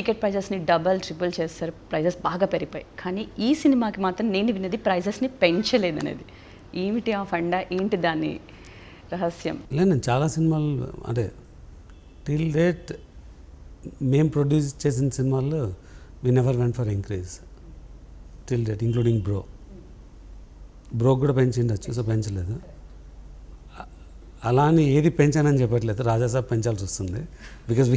Ticket ప్రైజెస్ని double triple చేస్తారు, prices బాగా పెరిగిపోయి. కానీ ఈ సినిమాకి మాత్రం నేను విన్నది ప్రైజెస్ని పెంచలేదనేది. ఏమిటి ఆ ఫండా, ఏంటి దాని రహస్యం? లేదు, నేను చాలా సినిమాలు అంటే టిల్ డేట్ మేము ప్రొడ్యూస్ చేసిన సినిమాల్లో we never went for increase till date, including bro కూడా పెంచిండొచ్చు, సో పెంచలేదు. అలా అని ఏది పెంచానని చెప్పట్లేదు, రాజాసాబ్ పెంచాల్సి వస్తుంది because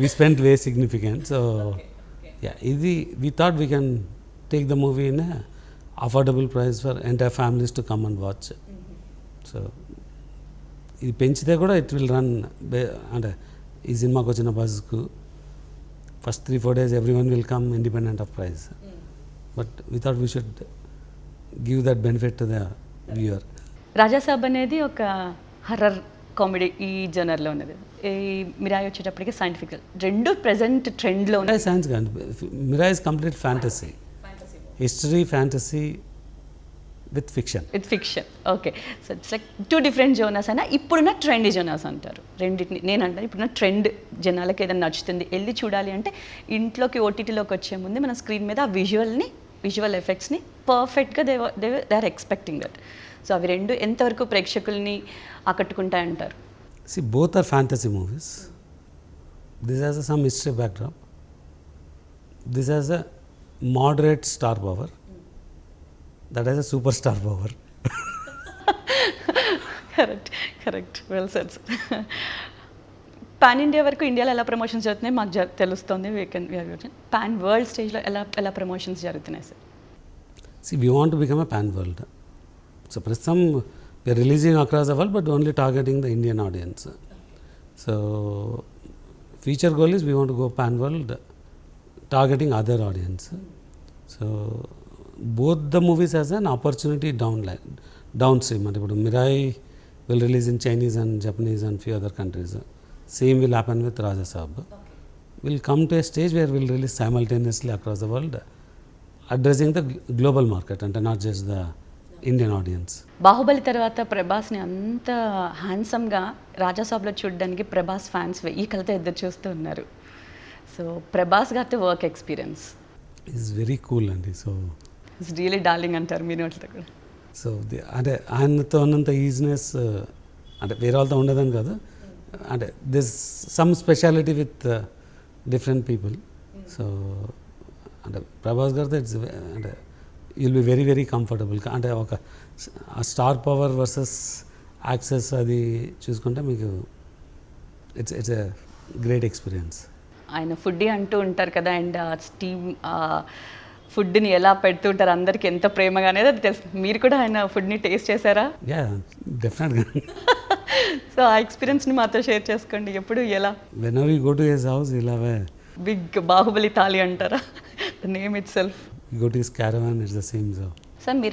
we spent way significant. So yeah, we thought we can take the movie in a affordable price for entire families to come and watch. So ఇది పెంచితే కూడా ఇట్ విల్ రన్ అంటే ఈ సినిమాకి వచ్చిన బజ్కు first 3-4 days everyone will come independent of price. But we thought we should give that benefit to the viewer. Rajasaab అనేది ఒక horror comedy ఈ జనర్లో ఉన్నది. ఈ మిరాయి వచ్చేటప్పటికి సైంటిఫికల్, రెండు ప్రెజెంట్ ట్రెండ్లో ఉన్నాయి. సైన్స్ కాదు, Mirai is complete fantasy, history fantasy with fiction. Okay. So it's like 2 different genres అయినా ఇప్పుడున్న ట్రెండ్ జోనర్స్ అంటారు రెండింటిని. నేను అంటాను ఇప్పుడున్న ట్రెండ్ జనాలకి ఏదైనా నచ్చుతుంది వెళ్ళి చూడాలి అంటే ఇంట్లోకి ఓటీటీలోకి వచ్చే ముందు మన స్క్రీన్ మీద ఆ విజువల్ ఎఫెక్ట్స్ని పర్ఫెక్ట్గా they are expecting that. So అవి రెండు ఎంతవరకు ప్రేక్షకుల్ని ఆకట్టుకుంటాయంటారు? See, both are fantasy movies. This has some history backdrop. This has a moderate star power. That has a superstar power. Correct well said. Pan India వరకు ఇండియాలో ఎలా promotions జరుగుతున్నాయి మాకు తెలుస్తుంది. పాన్ వరల్డ్ స్టేజ్లో ఎలా ప్రమోషన్స్ జరుగుతున్నాయి sir? See, we want to become a pan world. So ప్రస్తుతం we are releasing across the world but only targeting the Indian audience. So future goal is we want to go pan world targeting other audience. So both the movies has an opportunity downstream. And Mirai will release in Chinese and Japanese and few other countries. Same will happen with Raja Saab. We'll come to a stage where we'll release simultaneously across the world, addressing the global market and not just the Indian audience. Baahubali తర్వాత ప్రభాస్ని అంత హ్యాండ్సమ్గా రాజాసాబ్లో చూడడానికి Prabhas fans ఈ కలతో ఎదురు చూస్తూ ఉన్నారు. So Prabhas గారితో work experience is very cool అండి. So it's really darling అంటారు మీ నోట్లతో కూడా. సో అంటే ఆయనతో ఉన్నంత ఈజినెస్ అంటే వేరే వాళ్ళతో ఉండదని కాదు, అంటే this some speciality with different people. So అంటే ప్రభాస్ గారితో ఇట్స్ అంటే you'll be very very comfortable. అంటే ఒక స్టార్ పవర్ వర్సెస్ యాక్సెస్ అది చూసుకుంటే మీకు ఇట్స్ ఎ గ్రేట్ ఎక్స్పీరియన్స్. ఆయన ఫుడ్డీ అంటూ ఉంటారు కదా, అండ్ స్టీమ్ ఫుడ్ని ఎలా పెడుతుంటారు అందరికి ఎంత ప్రేమగా అనేది అది తెలుసు. మీరు కూడా ఆయన ఫుడ్ని టేస్ట్ చేశారా? యా, డెఫినెట్గా. సో ఆ ఎక్స్పీరియన్స్ని మాతో షేర్ చేసుకోండి. ఎప్పుడు ఎలా? Whenever you go to his house ఇలా బిగ్ బాహుబలి థాలి అంటారా? The name it self. You go to his caravan, it's the same. So Sir, Mirai